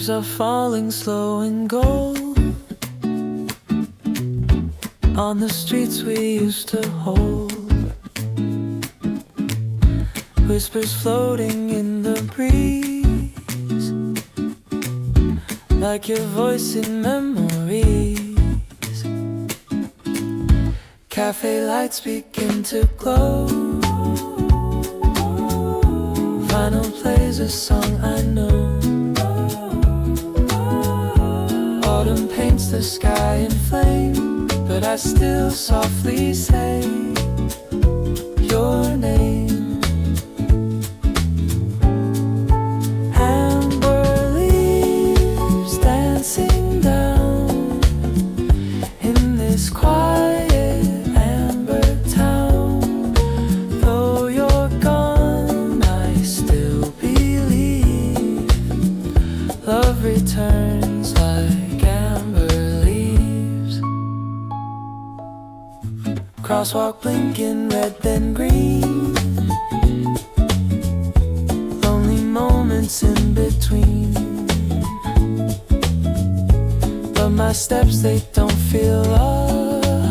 Leaves are falling slow and gold on the streets we used to hold. Whispers floating in the breeze, like your voice in memories. Cafe lights begin to glow. Vinyl plays a song I know. Autumn paints the sky in flame, but I still softly say your name. Amber leaves dancing down in this quiet amber town. Though you're gone, I still believe love returns like amber leaves. Crosswalk blinking red then green, lonely moments in between. But my steps, they don't feel lost,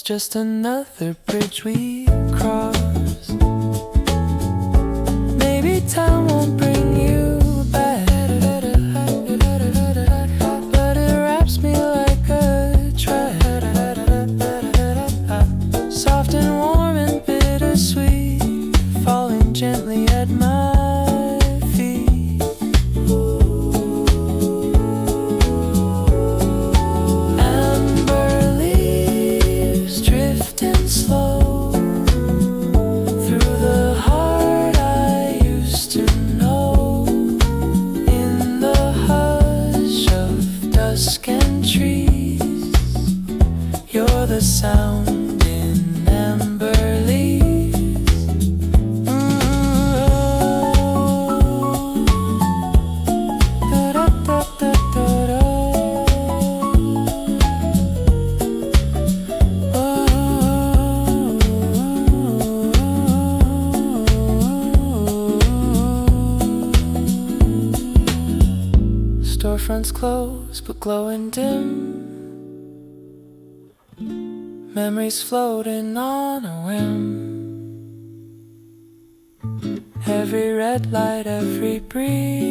just another bridge we cross. Maybe time won't bring you back, but it wraps me like a trap. Soft and warm and bittersweet, falling gently at my feet. Amber leaves drifting slow through the heart I used to know. In the hush of dusk and trees, you're the sound in amber leaves. Storefronts closed but glowing dim, memories floating on a whim. Every red light, every breeze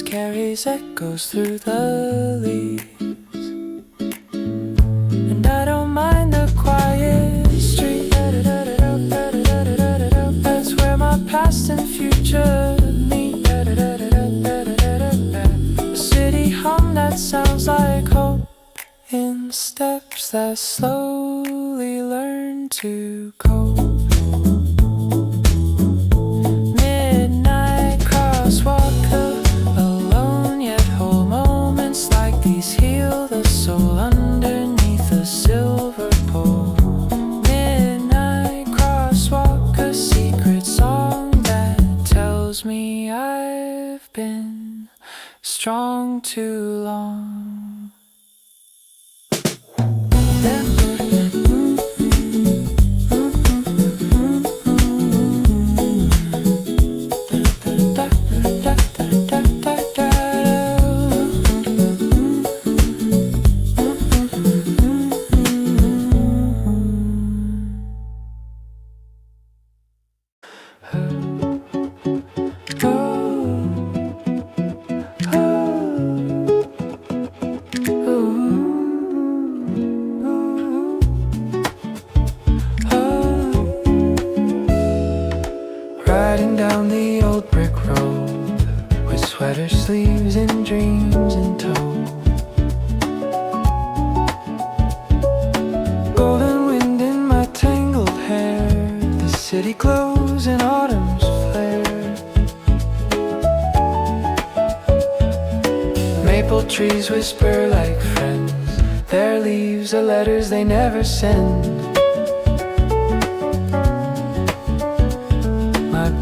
carries echoes through the leaves. And I don't mind the quiet street, that's where my past and future meet. A city hum that sounds like hope in steps that slowly learn to cope. Midnight crosswalker, alone yet whole. Moments like these heal the soul underneath a silver pole. Midnight crosswalker, secret song that tells me I've been strong too long. Riding down the old brick road with sweater sleeves and dreams in tow. Golden wind in my tangled hair, the city glows in autumn's flare. Maple trees whisper like friends, their leaves are letters they never send.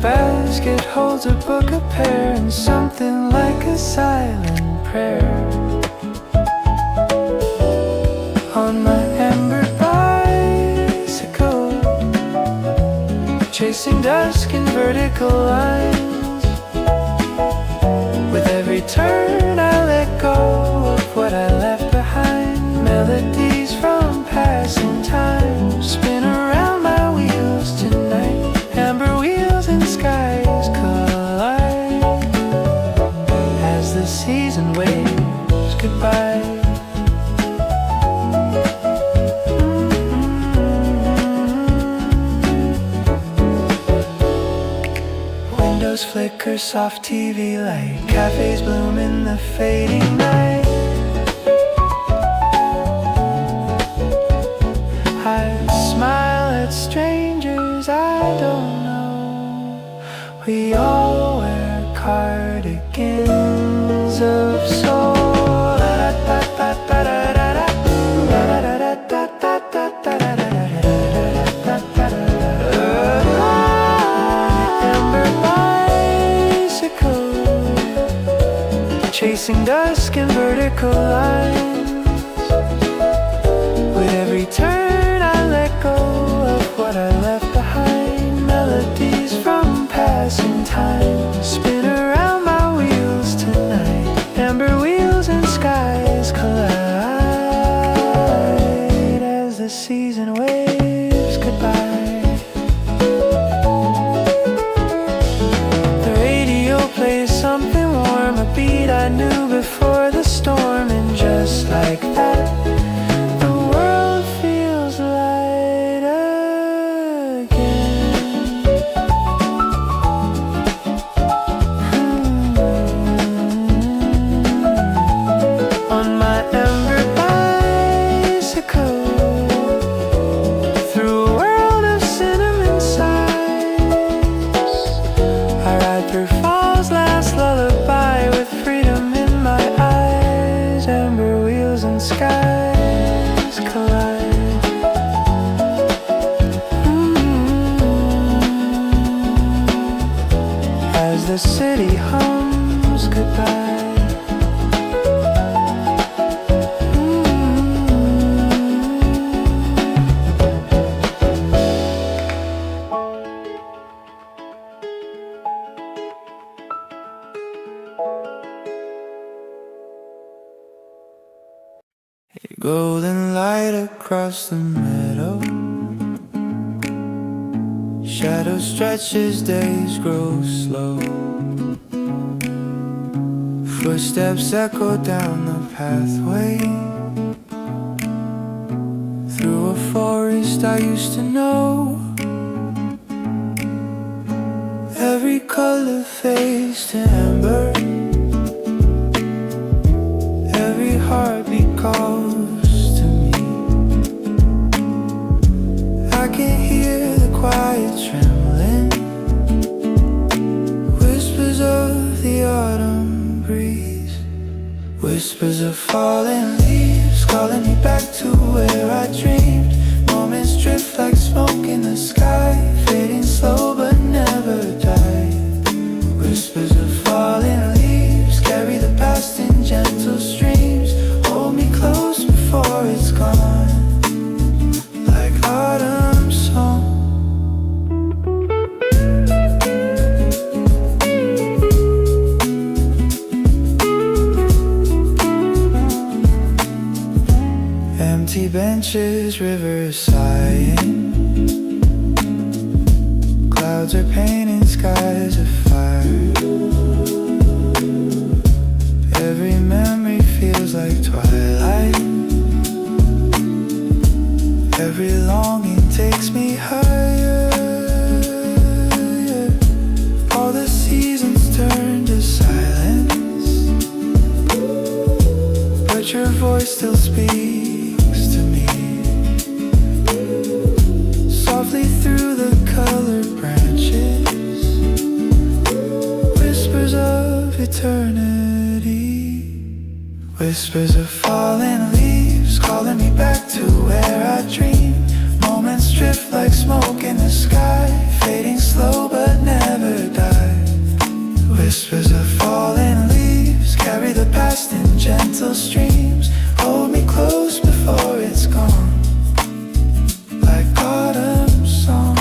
Basket holds a book, a pear, and something like a silent prayer. On my amber bicycle, chasing dusk in vertical lines. With every turn I let go of what I left behind. Melodies from passing time spin around my wheels tonight. Amber wheels and skies collide as the season waves goodbye. Windows flicker, soft TV light, cafes bloom in the fading night. I smile at strangers I don't know. We all wear cardigans of soul. Chasing dusk in vertical lines. With every turn I let go of what I left behind. Melodies from passing time spin around my wheels tonight. Amber wheels and skies collide as the season waves goodbye. The radio plays something warm, a beat I knew before the storm, and just like that, the world feels light again. On my amber bicycle, through a world of cinnamon sighs, I ride through fall's last lullaby with freedom in my eyes. Amber wheels and skies collide. As the city hums goodbye. Golden light across the meadow. Shadow stretches, days grow slow. Footsteps echo down the pathway. Through a forest I used to know. Every color fades to amber. Every heartbeat calls to me. I can hear the quiet trembling, whispers of the autumn breeze, whispers of falling leaves calling me back to where I dreamed. Moments drift like smoke in the sky, fading slow but never die. Whispers of falling leaves carry the past in gentle streams. Hold me close before it's gone, like autumn song. Empty benches, rivers sighing. Clouds are painting skies of fire. Every memory feels like twilight. Every longing takes me higher. All the seasons turn to silence, but your voice still speaks to me. Softly through the colored branches, whispers of eternity. Whispers of falling leaves calling me back to where I dreamed. Moments drift like smoke in the sky, fading slow but never die. Whispers of falling leaves carry the past in gentle streams. Hold me close before it's gone, like autumn song.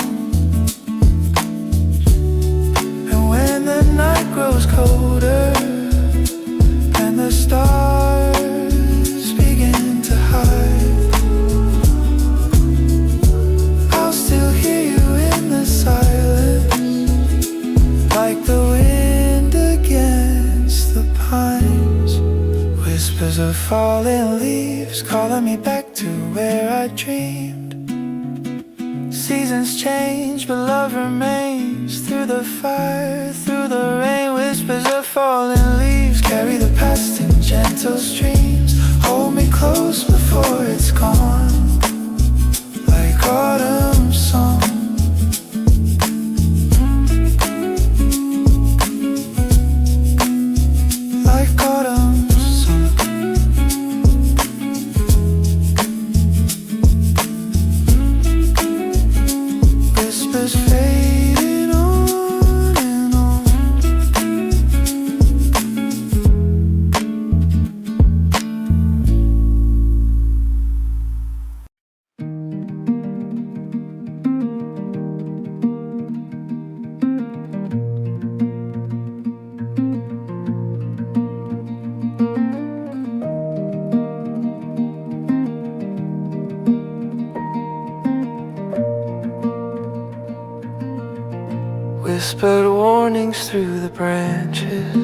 falling leaves calling me back to where I dreamed. Seasons change but love remains. Through the fire, through the rain, whispers of falling leaves carry the past in gentle streams. Hold me close before it's gone, like autumn song. Like autumn song. Whispers fading on and on. Whispered warnings through the branches.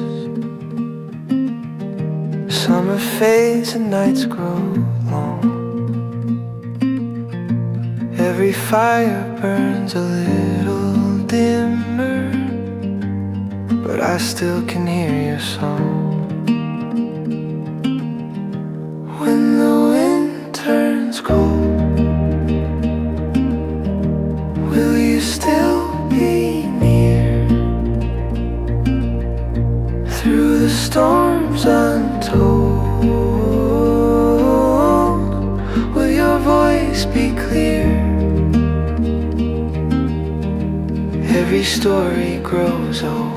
Summer fades and nights grow long. Every fire burns a little dimmer, but I still can hear your song. When the wind turns cold, will you still be near? Through the storms untold, will your voice be clear? Every story grows old,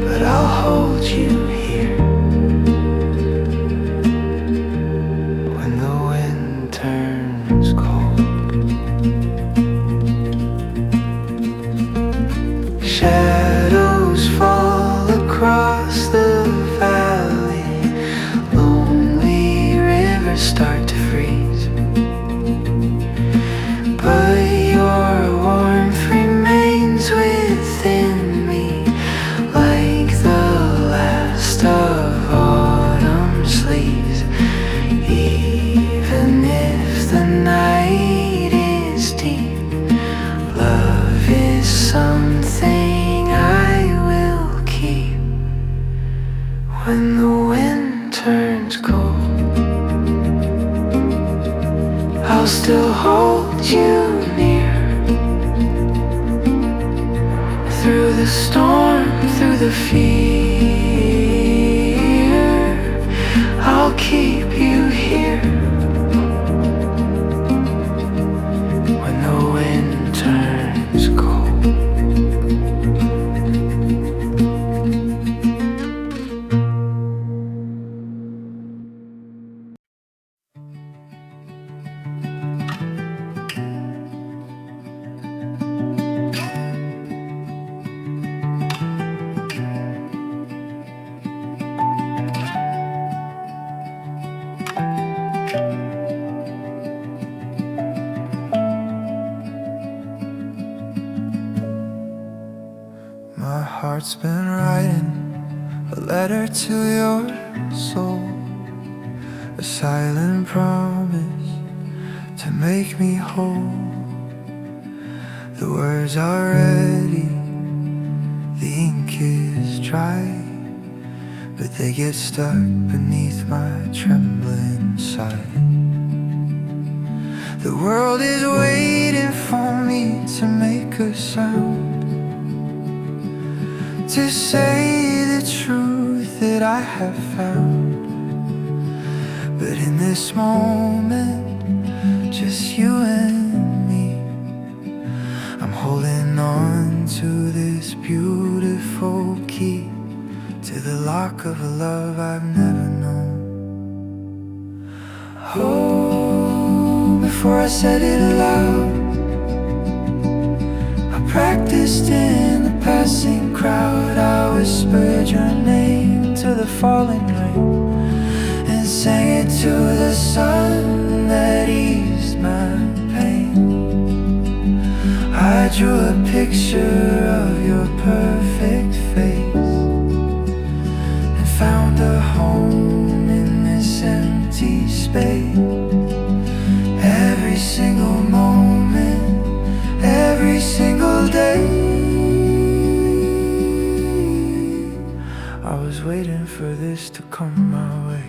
but I'll hold you here. When the wind turns cold, shadows fall across the valley. Lonely rivers start to freeze, but your warmth remains within me, like the last of autumn's leaves. Even if the night is deep, love is something I will keep. When the wind turns cold, I'll still hold you near. Through the storm, through the fear, I'll keep you here. When the wind turns cold. My heart's been writing a letter to your soul, a silent promise to make me whole. The words are ready, the ink is dry, but they get stuck beneath my trembling side. The world is waiting for me to make a sound, to say the truth that I have found. But in this moment, just you and me, I'm holding on to this beautiful key to the lock of a love I've never known. Oh, before I said it aloud, I practiced in the passing crowd. I whispered your name to the falling rain and sang it to the sun that eased my pain. I drew a picture of your perfect face and found this to come my way.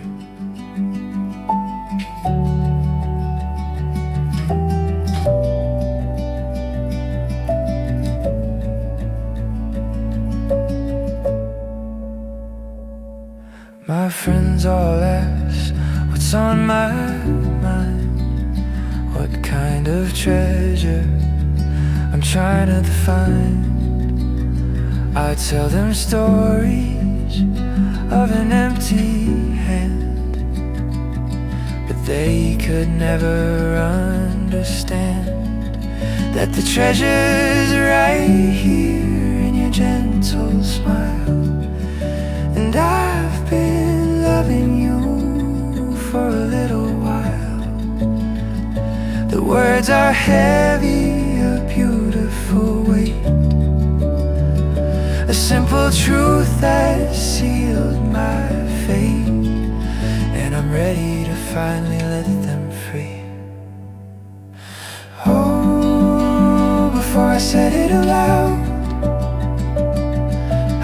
My friends all ask what's on my mind, what kind of treasure I'm trying to find. I tell them stories of an empty hand, but they could never understand that the treasure's right here in your gentle smile. And I've been loving you for a little while. The words are heavy, a beautiful weight, a simple truth that sealed my fate. And I'm ready to finally let them free. Oh, before I said it aloud,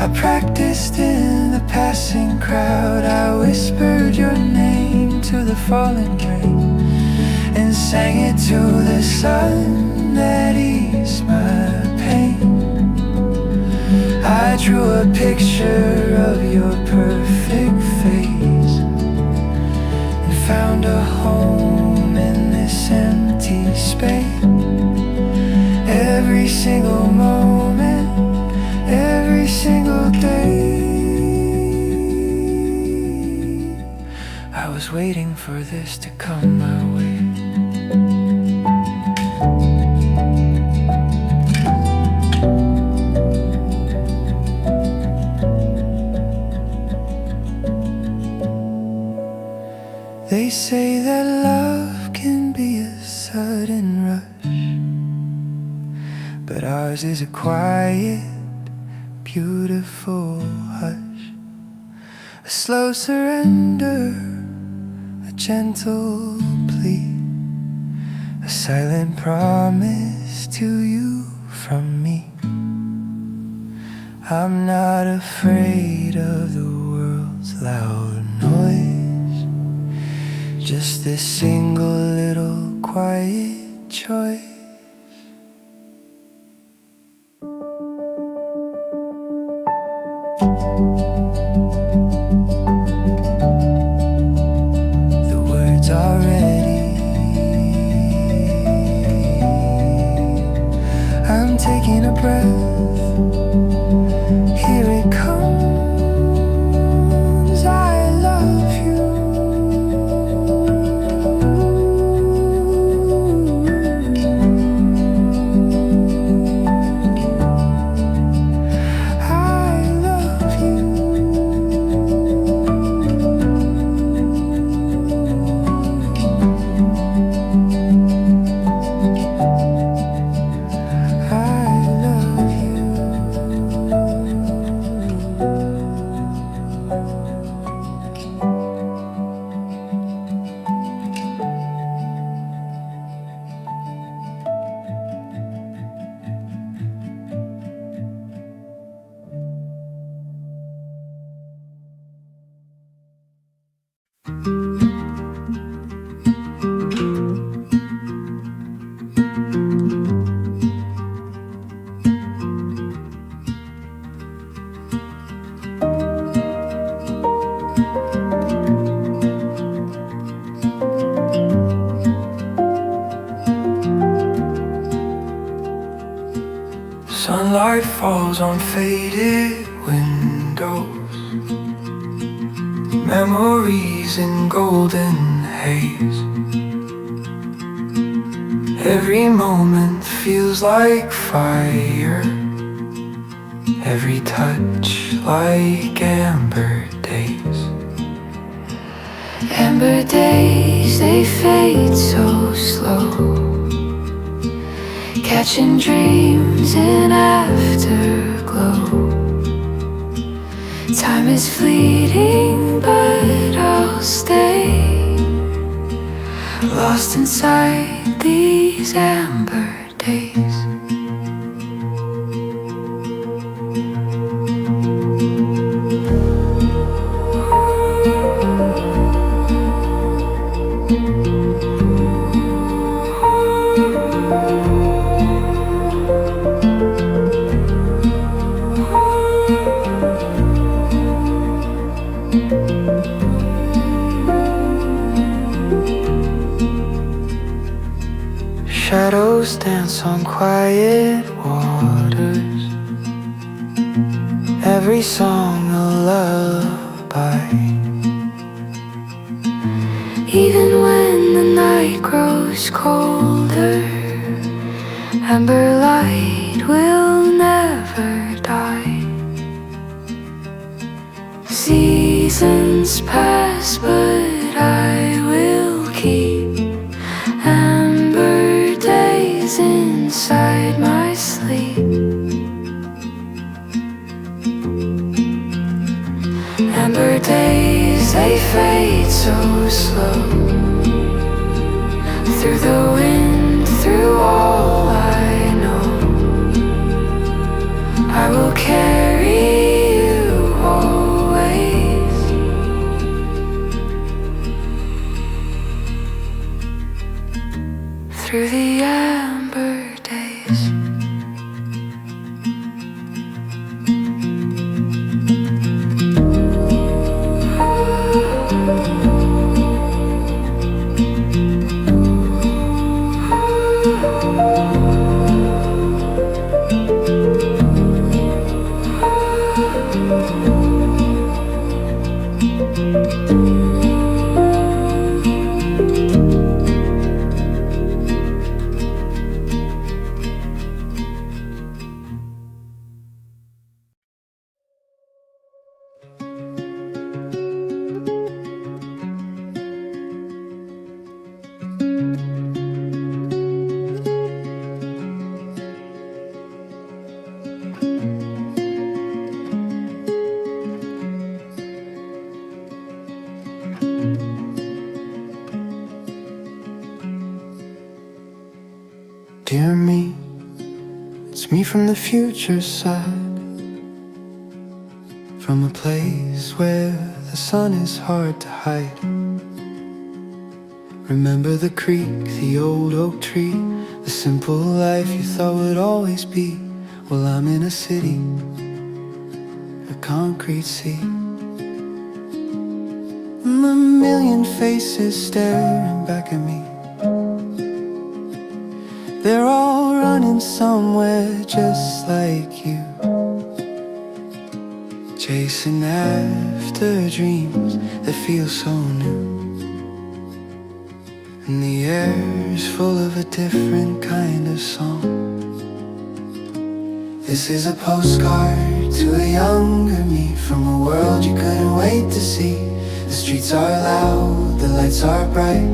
I practiced in the passing crowd. I whispered your name to the falling rain and sang it to the sun that eased my pain. I drew a picture of your perfect face and found a home in this empty space. Every single moment, every single day, I was waiting for this to come my way. They say that love can be a sudden rush, but ours is a quiet, beautiful hush, a slow surrender, a gentle plea, a silent promise to you from me. I'm not afraid of the world's loud noise, just this single little quiet choice. The words are ready. I'm taking a breath. Here it comes. I love you. Sunlight falls on faded windows, memories in golden haze. Every moment feels like fire, every touch like amber days. Amber days, they fade so slow, catching dreams in afterglow. Time is fleeting, but I'll stay lost inside these amber days. Shadows dance on quiet waters, every song a lullaby. Even when the night grows colder, amber light will never die. Seasons pass, but I will keep amber days inside my sleep. Amber days, they fade so slow, through the wind, through all I know. I will carry you always through the amber days. Dear me, it's me from the future side, from a place where the sun is hard to hide. Remember the creek, the old oak tree, the simple life you thought would always be. Well, I'm in a city, a concrete sea, and a million faces staring back at me. They're all running somewhere just like you, chasing after dreams that feel so new. And the air's full of a different kind of song. This is a postcard to a younger me, from a world you couldn't wait to see. The streets are loud, the lights are bright,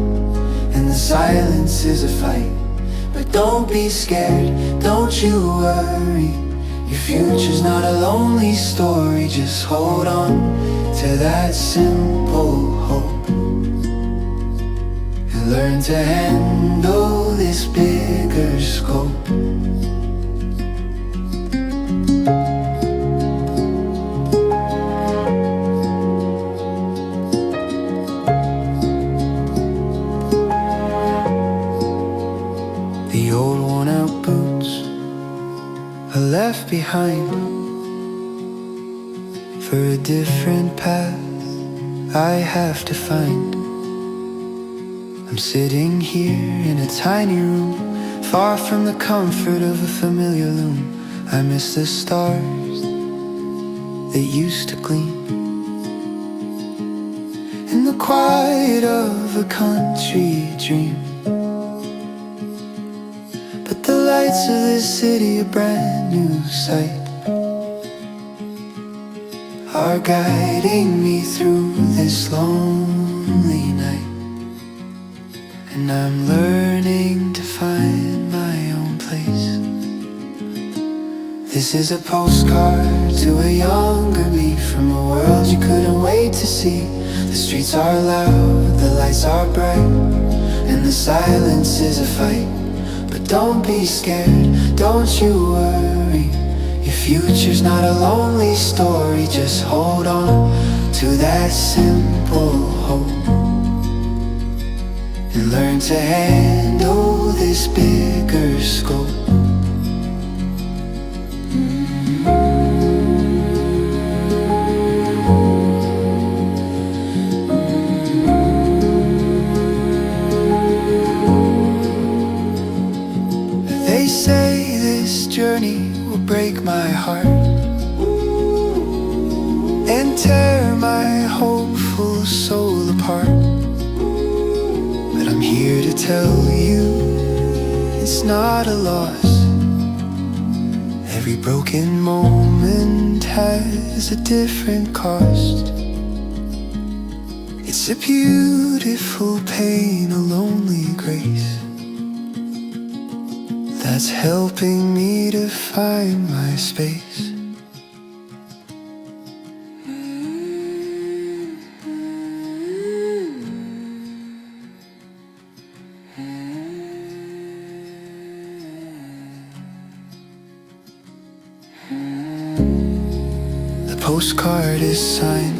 and the silence is a fight. But don't be scared, don't you worry, your future's not a lonely story. Just hold on to that simple hope, and learn to handle this bigger scope. The old worn-out boots are left behind for a different path I have to find. I'm sitting here in a tiny room, far from the comfort of a familiar loom. I miss the stars that used to gleam in the quiet of a country dream. But the lights of this city, a brand new sight, are guiding me through this lonely night. And I'm learning to find my own place. This is a postcard to a younger me, from a world you couldn't wait to see. The streets are loud, the lights are bright, and the silence is a fight. But don't be scared, don't you worry, your future's not a lonely story. Just hold on to that simple hope, and learn to handle this bigger scope. break my heart and tear my hopeful soul apart. But I'm here to tell you it's not a loss. Every broken moment has a different cost. It's a beautiful pain, a lonely grace that's helping me to find my space. The postcard is signed.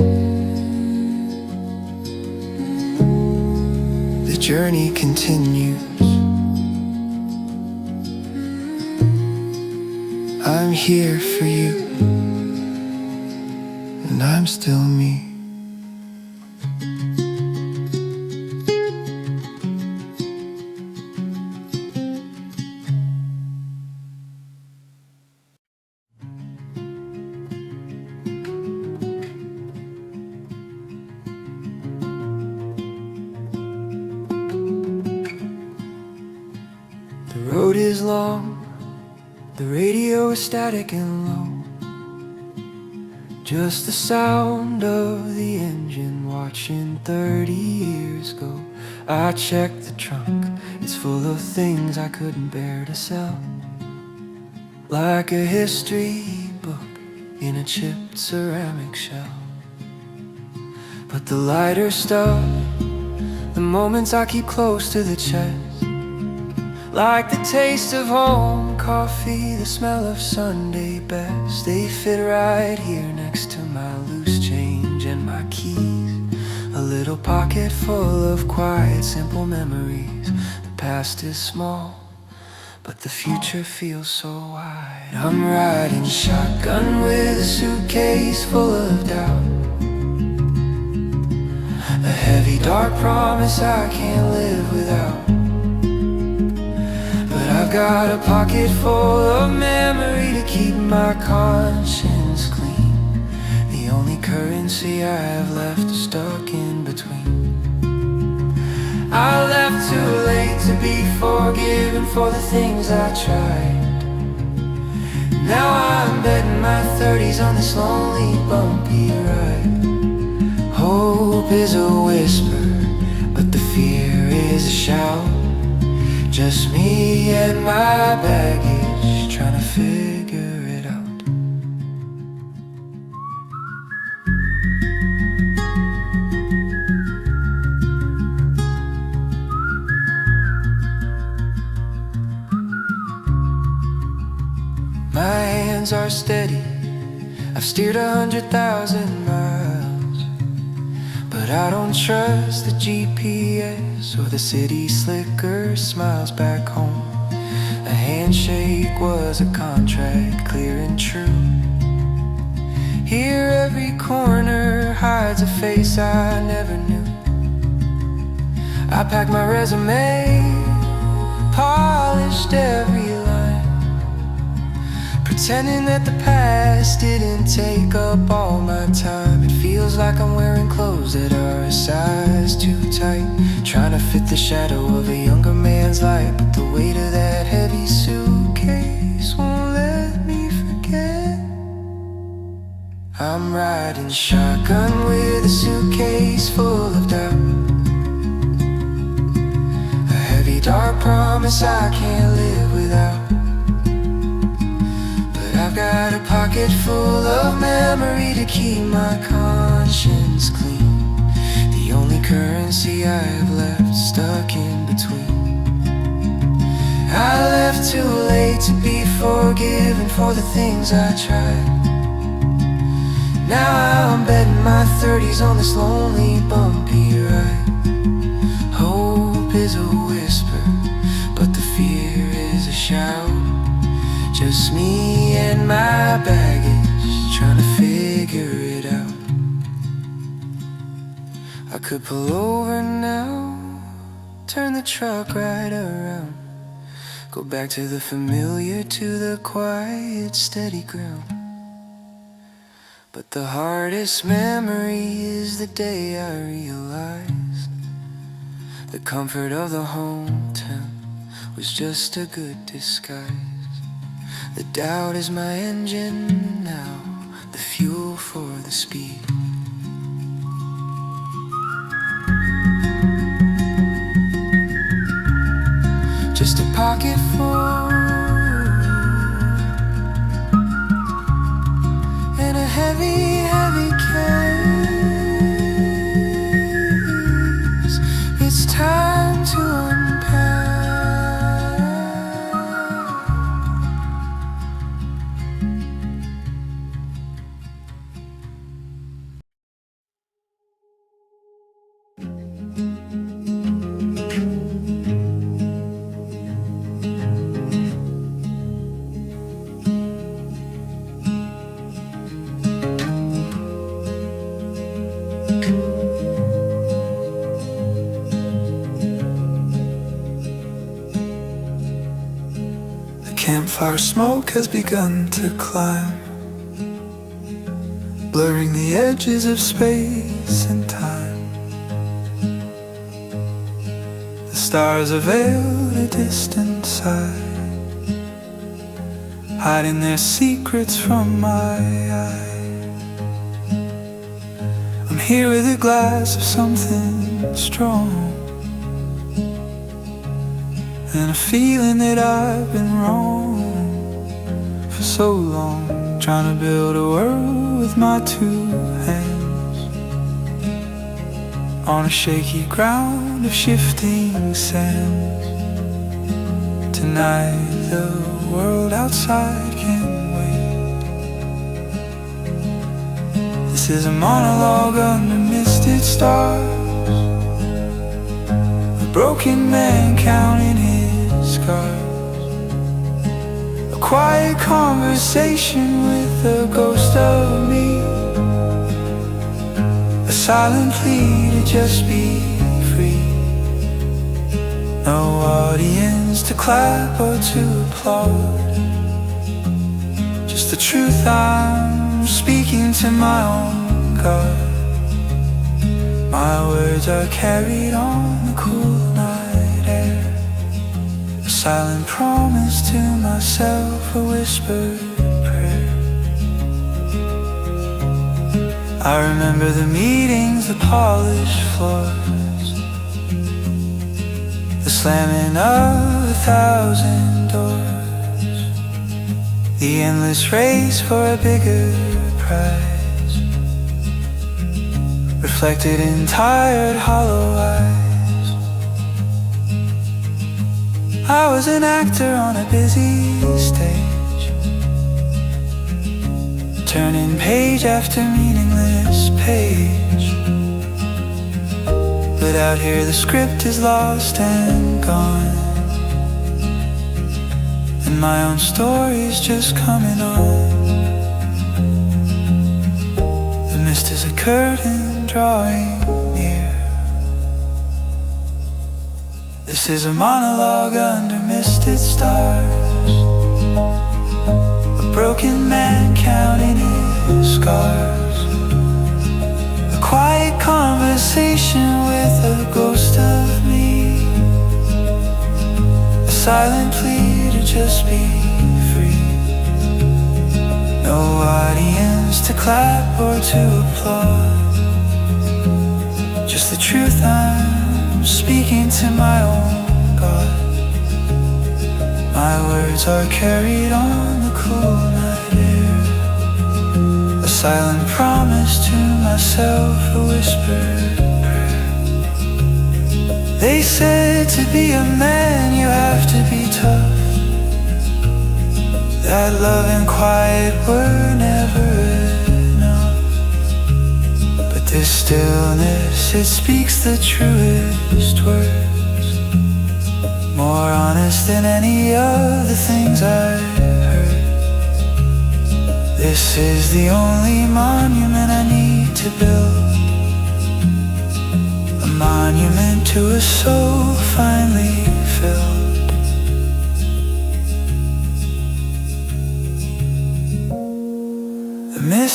The journey continues. I'm here for you, and I'm still me. The road is long, the radio is static and low. Just the sound of the engine watching 30 years go. I checked the trunk, it's full of things I couldn't bear to sell. Like a history book in a chipped ceramic shell. But the lighter stuff, the moments I keep close to the chest. Like the taste of home coffee, the smell of Sunday best. They fit right here next to my loose change and my keys. A little pocket full of quiet, simple memories. The past is small, but the future feels so wide. I'm riding shotgun with a suitcase full of doubt. A heavy, dark promise I can't live without. I've got a pocket full of memory to keep my conscience clean. The only currency I have left is stuck in between. I left too late to be forgiven for the things I tried. Now I'm betting my 30s on this lonely, bumpy ride. Hope is a whisper, but the fear is a shout. Just me and my baggage, trying to figure it out. My hands are steady, I've steered 100,000 miles. But I don't trust the GPS or the city slicker smiles back home. A handshake was a contract, clear and true. Here every corner hides a face I never knew. I packed my resume, polished every line, pretending that the past didn't take up all my time. It feels like I'm wearing clothes that are a size too tight, trying to fit the shadow of a younger man's light. But the weight of that heavy suitcase won't let me forget. I'm riding shotgun with a suitcase full of doubt. A heavy, dark promise I can't live without. I've got a pocket full of memory to keep my conscience clean. The only currency I have left stuck in between. I left too late to be forgiven for the things I tried. Now I'm betting my 30s on this lonely, bumpy ride. Hope is a whisper, but the fear is a shout. Just me and my baggage, trying to figure it out. I could pull over now, turn the truck right around. Go back to the familiar, to the quiet, steady ground. But the hardest memory is the day I realized the comfort of the hometown was just a good disguise. The doubt is my engine now, the fuel for the speed. Just a pocket full and a heavy, heavy case. It's time to unpack. Campfire smoke has begun to climb, blurring the edges of space and time. The stars are veiled a distant side, hiding their secrets from my eyes. I'm here with a glass of something strong, and a feeling that I've been wrong for so long, trying to build a world with my two hands on a shaky ground of shifting sands. Tonight the world outside can wait. This is a monologue under misted stars, a broken man counting his scars, a quiet conversation with the ghost of me, a silent plea to just be free. No audience to clap or to applaud, just the truth I'm speaking to my own God. My words are carried on the cool night air, a silent promise to myself, a whispered prayer. I remember the meetings, the polished floors, the slamming of 1,000 doors, the endless race for a bigger prize, reflected in tired, hollow eyes. I was an actor on a busy stage, turning page after meaningless page. But out here the script is lost and gone, and my own story's just coming on. The mist is a curtain drawing near. This is a monologue under misted stars, a broken man counting his scars, a quiet conversation with a ghost of me, a silent plea to just be free. No audience to clap or to applaud, just the truth I'm speaking to my own God. My words are carried on the cool night air, a silent promise to myself, a whispered prayer. They said to be a man you have to be tough, that love and quiet were never enough. But this stillness, it speaks the truest words, more honest than any other things I've heard. This is the only monument I need to build, a monument to a soul finally filled.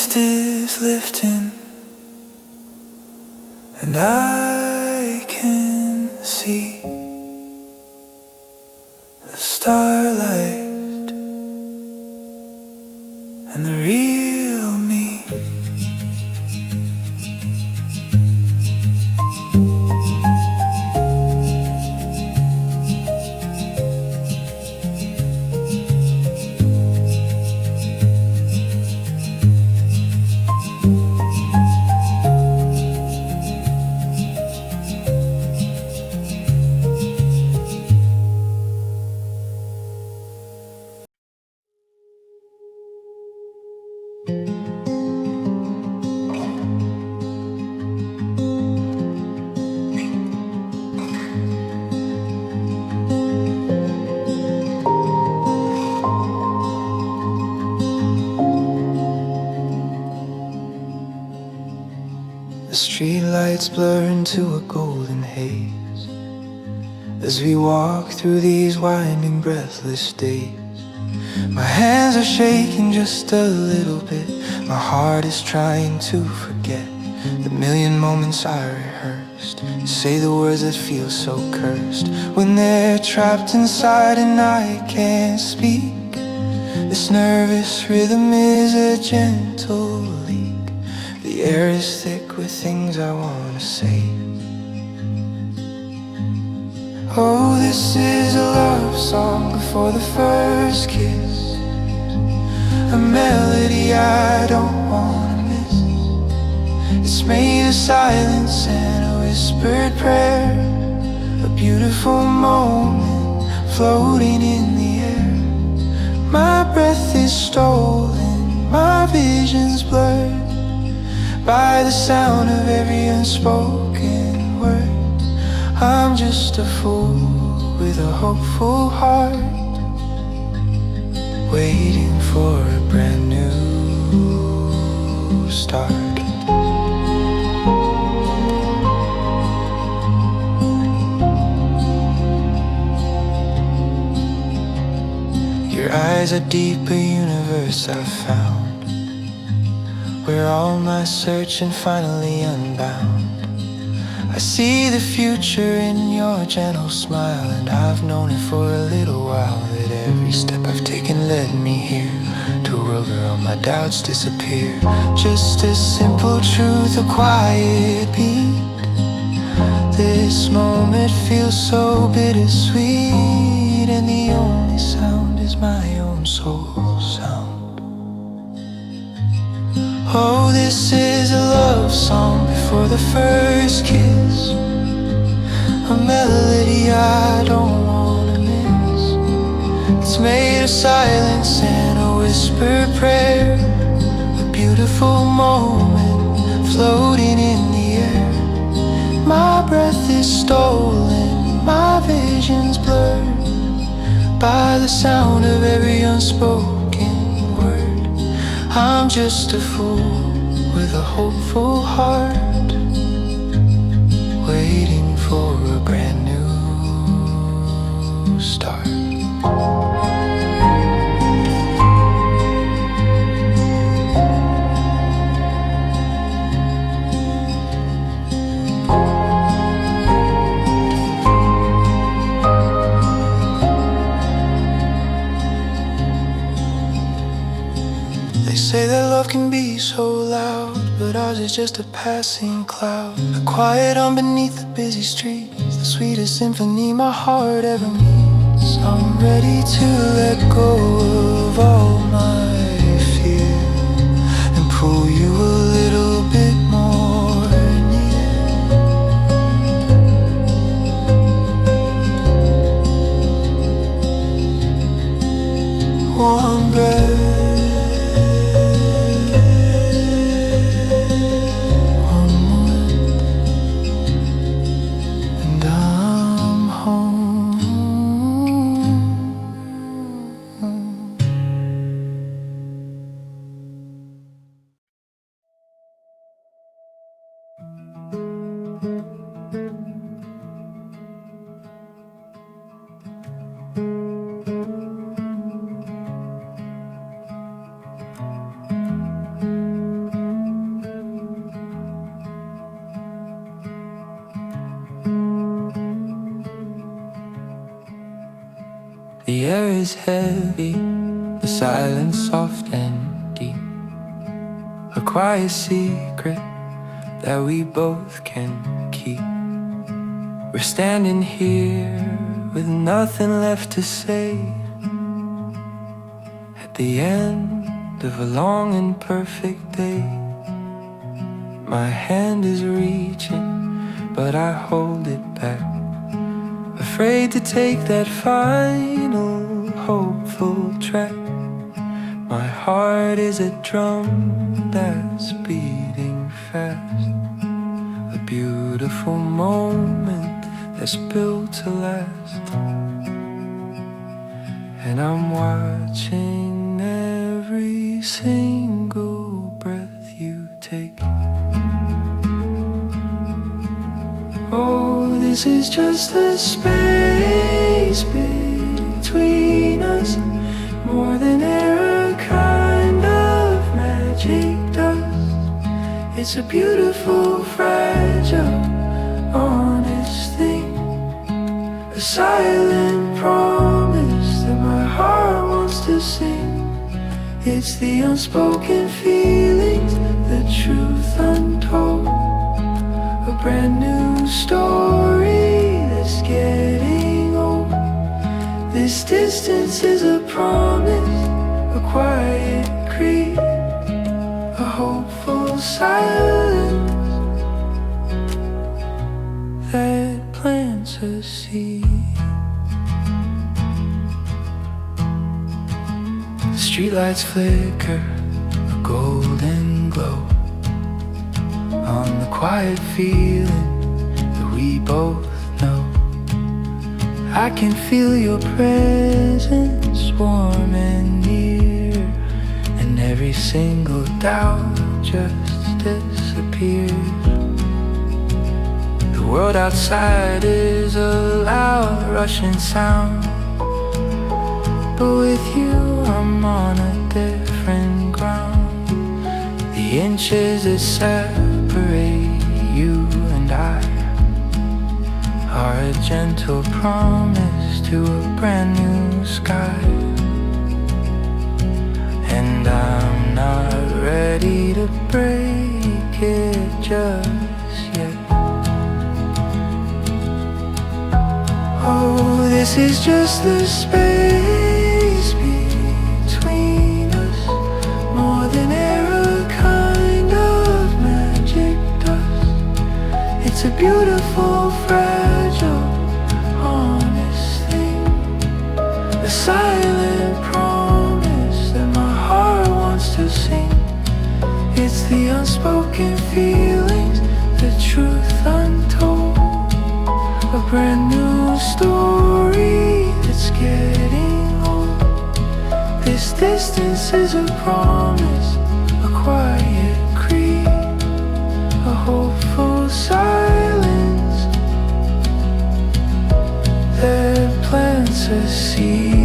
mist is lifting, and I can see the starlight and the real me. The streetlights blur into a golden haze as we walk through these winding, breathless days. My hands are shaking just a little bit. My heart is trying to forget the million moments I rehearsed, say the words that feel so cursed when they're trapped inside and I can't speak. This nervous rhythm is a gentle leak. The air is thick with things I wanna say. Oh, this is a love song before the first kiss, a melody I don't wanna miss. It's made of silence and a whispered prayer, a beautiful moment floating in the air. My breath is stolen, my vision's blurred by the sound of every unspoken word. I'm just a fool with a hopeful heart, waiting for a brand new start. Your eyes are deep, a universe I've found, where all my searching finally unbound. I see the future in your gentle smile, and I've known it for a little while, that every step I've taken led me here, to a world where all my doubts disappear. Just a simple truth, a quiet beat. This moment feels so bittersweet, and the only sound is my own soul sound. Oh, this is a love song before the first kiss, a melody I don't wanna miss. It's made of silence and a whispered prayer, a beautiful moment floating in the air. My breath is stolen, my vision's blurred by the sound of every unspoken word. I'm just a fool with a hopeful heart, waiting for a brand new start. They say that love can be so loud, but ours is just a passing cloud, a quiet on beneath the busy streets, the sweetest symphony my heart ever meets. I'm ready to let go of all my fear and pull you a little bit more near. One breath, The air is heavy, the silence soft and deep. A quiet secret that we both can keep. We're standing here with nothing left to say. At the end of a long and perfect day. My hand is reaching, but I hold it back. Afraid to take that final hopeful track. My heart is a drum that's beating fast. A beautiful moment that's built to last. And I'm watching every single breath you take. Oh, this is just the space between us. More than air, a kind of magic does. It's a beautiful, fragile, honest thing. A silent promise that my heart wants to sing. It's the unspoken feelings, the truth untold. A brand new story that's getting old. This distance is a promise, a quiet creed, a hopeful silence that plants a seed. The streetlights flicker, a golden glow on the quiet feeling that we both know. I can feel your presence warm and near, and every single doubt just disappears. The world outside is a loud rushing sound, but with you I'm on a different ground. The inches that separate you and I are a gentle promise to a brand new sky. And I'm not ready to break it just yet. Oh, this is just the space between us. More than air, a kind of magic dust. It's a beautiful, fragile, honest thing. A silent promise that my heart wants to sing. It's the unspoken feelings, the truth untold. A brand new story that's getting old. This distance is a promise, a quiet creed, a hopeful silence that plants a seed.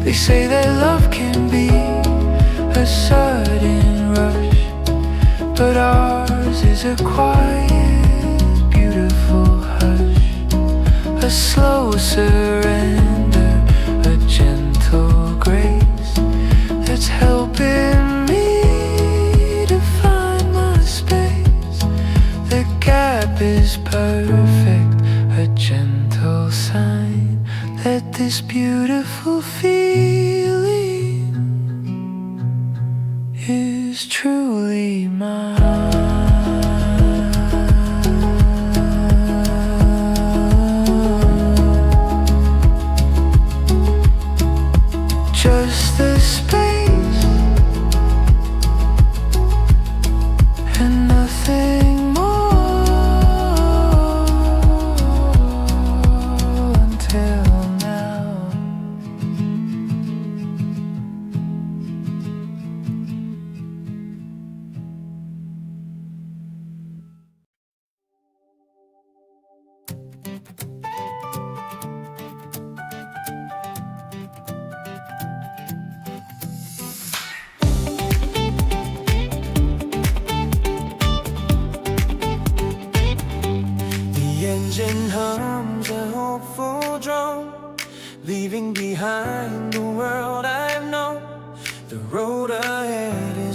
They say that love can be a sudden rush, but ours is a quiet, beautiful hush. A slow surrender, a gentle grace that's helping me to find my space. The gap is perfect, a gentle sign that this beautiful feeling is truly mine. Just the space and nothing more until now.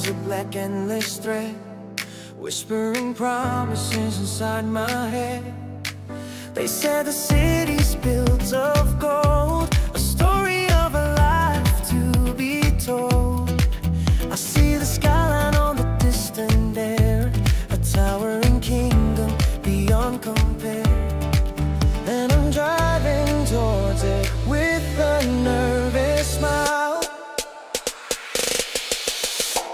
was a black endless thread, whispering promises inside my head. They said the city's built of gold, a story of a life to be told. I see the skyline on the distant air, a towering kingdom beyond compare. And I'm driving towards it with a nervous smile.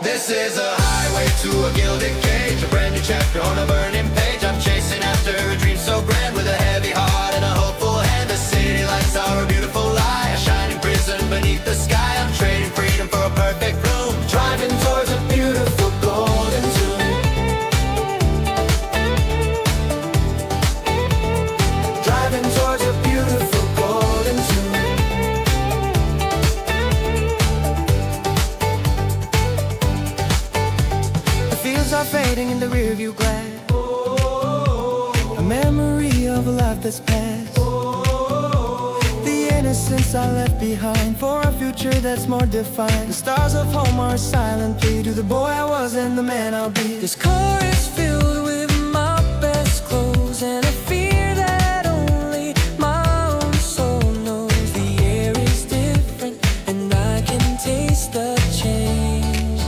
This is a highway to a gilded cage, a brand new chapter on a burning page. I'm chasing after a dream so grand, with a heavy heart and a hopeful hand. The city lights are a beautiful lie, a shining prison beneath the sky. I'm trading freedom for a perfect room, driving towards a beautiful golden tune. Driving towards a beautiful golden tune. The fields are fading in the rearview glass, a memory of a life that's past. The innocence I left behind for a future that's more defined. The stars of home are a silent plea to the boy I was and the man I'll be. This car is filled with my best clothes and a fear that only my own soul knows. The air is different and I can taste the change.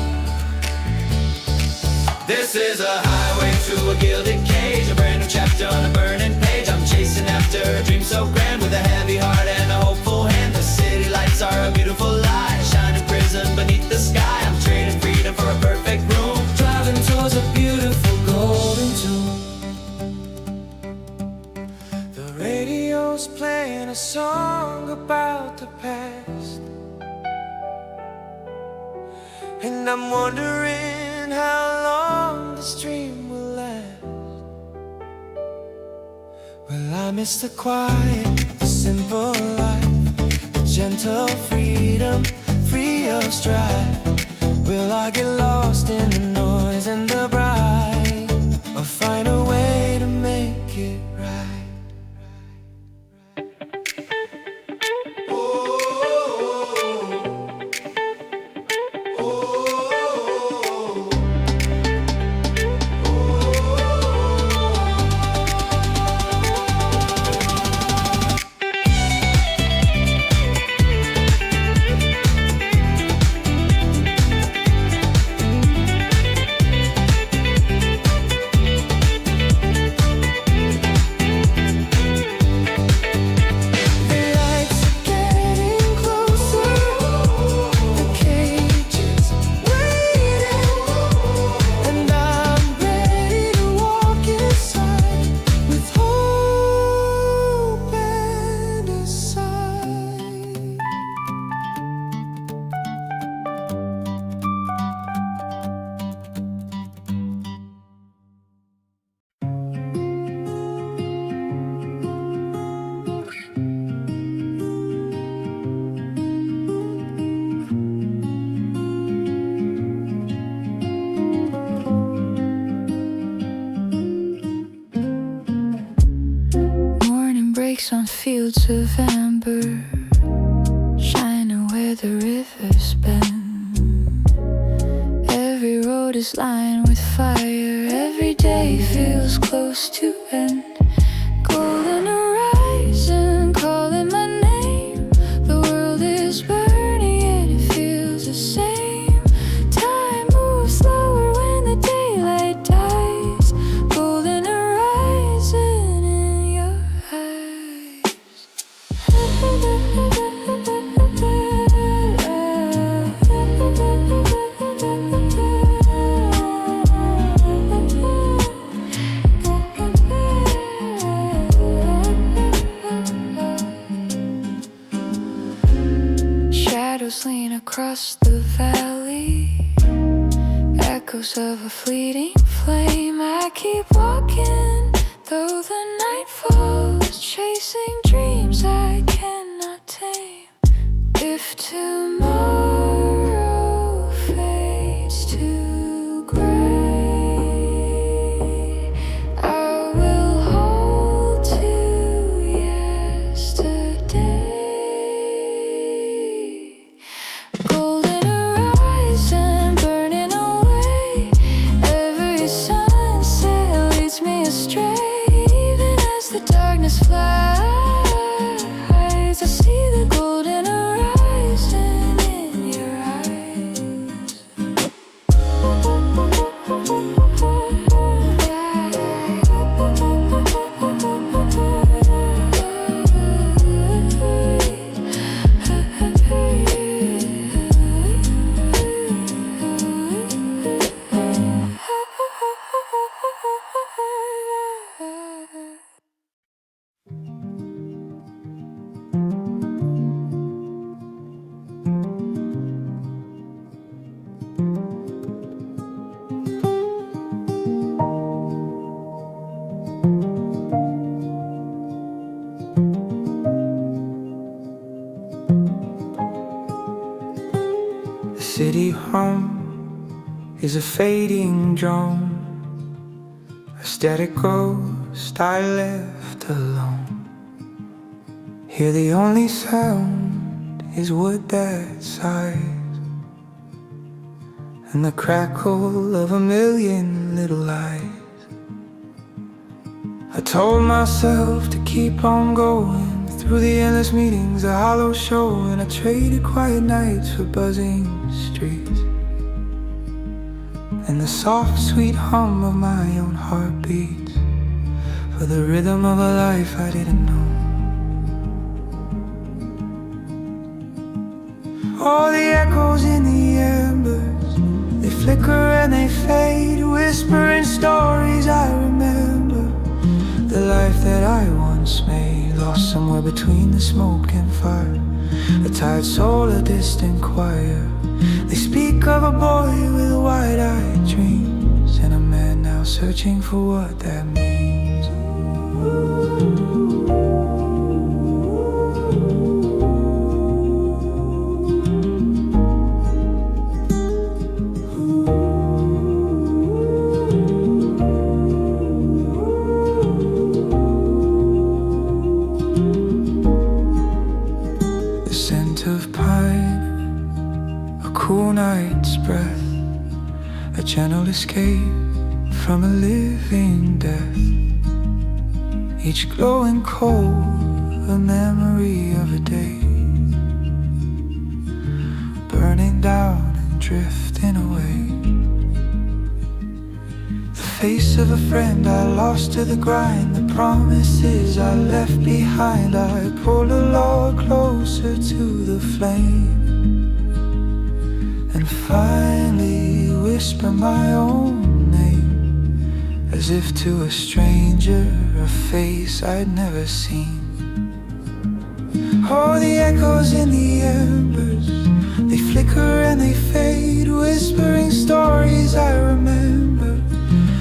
This is a highway to a gilded cage, a brand new chapter on a burning page. I'm chasing after a dream so grand, with a heavy heart and a hopeful hand. The city lights are a beautiful lie, shining prison beneath the sky. I'm trading freedom for a perfect room, driving towards a beautiful golden tune. The radio's playing a song about the past, and I'm wondering how long this dream will last. Will I miss the quiet, the simple life, the gentle freedom, free of strife? Will I get lost in the noise and the bright, or find a way to make it right? On fields of amber, shining where the rivers bend. Every road is lined with fire, every day feels close to end. Golden horizon calling my name, the world is burning and it feels the same. Time moves slower when the daylight dies. Golden horizon in your eyes. Shadows lean across the valley, echoes of a fleeting flame. I keep walking though the night falls, chasing dreams I cannot tame. If tomorrow fades to gray, I will hold to yesterday. Golden horizon burning away. is a fading drone, a static ghost I left alone. Here the only sound is wood that sighs, and the crackle of a million little lies. I told myself to keep on going through the endless meetings, a hollow show, and I traded quiet nights for buzzing streets and the soft sweet hum of my own heartbeats for the rhythm of a life I didn't know. All the echoes in the embers, they flicker and they fade, whispering stories I remember. The life that I once made, lost somewhere between the smoke and fire. A tired soul, a distant choir. They speak of a boy with wide-eyed dreams, and a man now searching for what that means. Cool night's breath, a gentle escape from a living death. Each glowing coal, a memory of a day burning down and drifting away. The face of a friend I lost to the grind, the promises I left behind. I pulled a log closer to the flame and finally whisper my own name, as if to a stranger, a face I'd never seen. Oh, the echoes in the embers, they flicker and they fade, whispering stories I remember.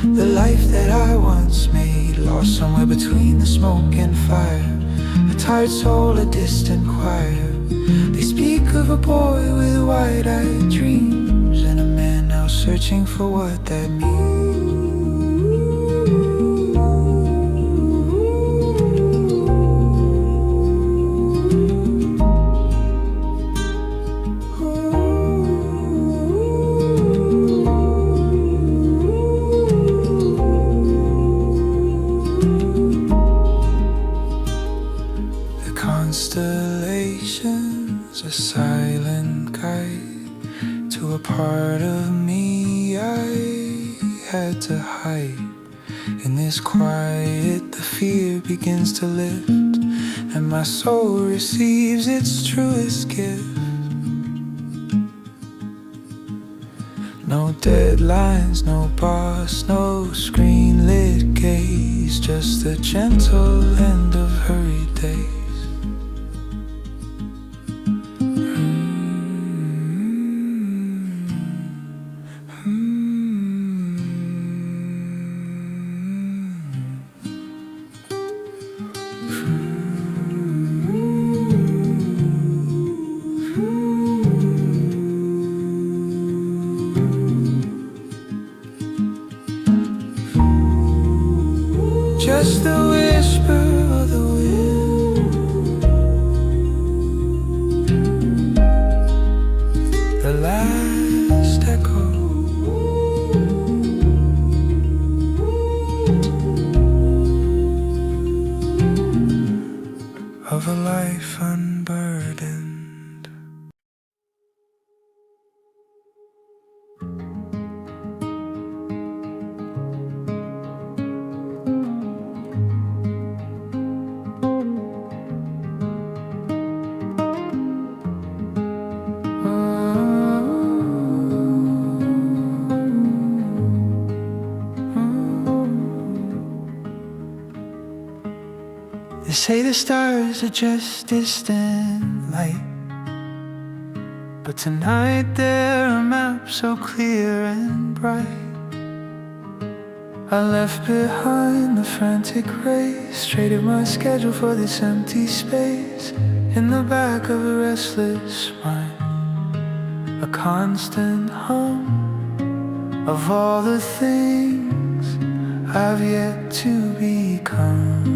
The life that I once made, lost somewhere between the smoke and fire. A tired soul, a distant choir. They speak of a boy with wide-eyed dreams, and a man now searching for what that means. The constellations, a silent guide to a part of me I had to hide. In this quiet, the fear begins to lift, and my soul receives its truest gift. No deadlines, no boss, no screen-lit gaze, just the gentle end of hurried days. Just the whisper of the wind, the last echo of a life unburdened. They say the stars are just distant light, but tonight they're a map so clear and bright. I left behind the frantic race, traded my schedule for this empty space in the back of a restless mind. A constant hum of all the things I've yet to become.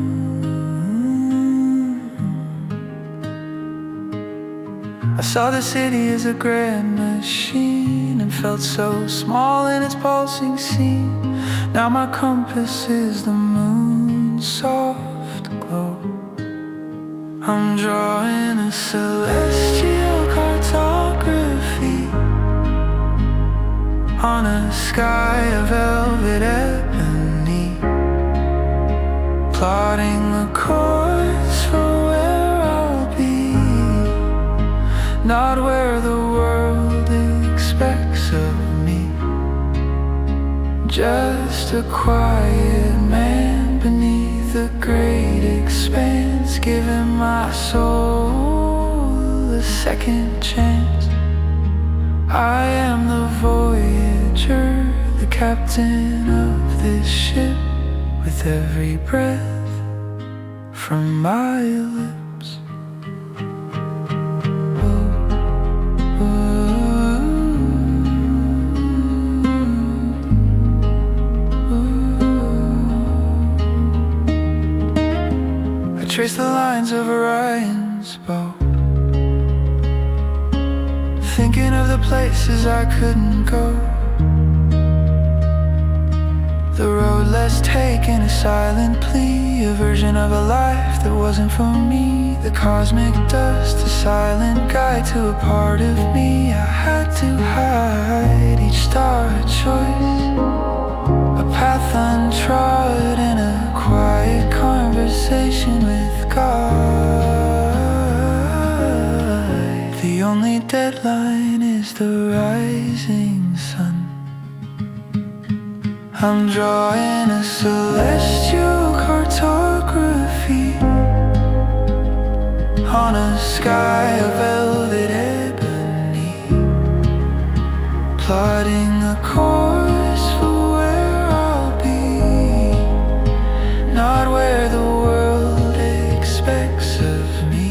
I saw the city as a grand machine and felt so small in its pulsing scene. Now my compass is the moon's soft glow. I'm drawing a celestial cartography on a sky of velvet ebony, plotting a course for where I'll be, not where the world expects of me. Just a quiet man beneath a great expanse, giving my soul a second chance. I am the voyager, the captain of this ship, with every breath from my lips. I trace the lines of Orion's bow, thinking of the places I couldn't go, the road less taken, a silent plea, a version of a life that wasn't for me. The cosmic dust, a silent guide to a part of me I had to hide. Each star a choice, a path untrodden, a quiet conversation with God. The only deadline is the rising sun. I'm drawing a celestial cartography on a sky of velvet ebony, plotting a course for where I'll be, not where the world expects of me.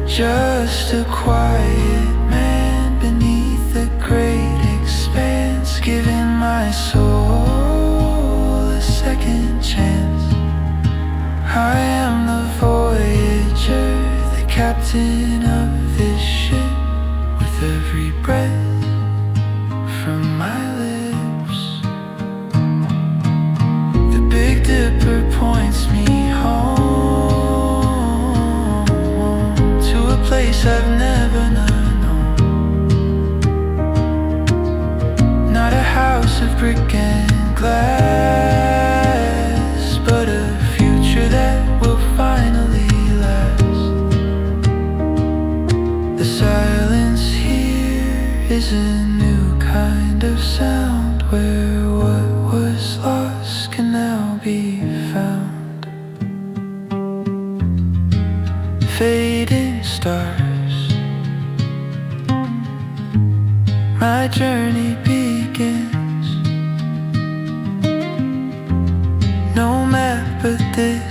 Just a quiet man beneath the great expanse, giving my soul a second chance. I am the voyager, the captain of this ship, with every breath from my lips. The Big Dipper points me home, to a place I've never known. Not a house of brick and glass, but a future that will finally last. The silence here is a new kind of sound, where what was lost can now be found. Fading stars, my journey begins. No map, but this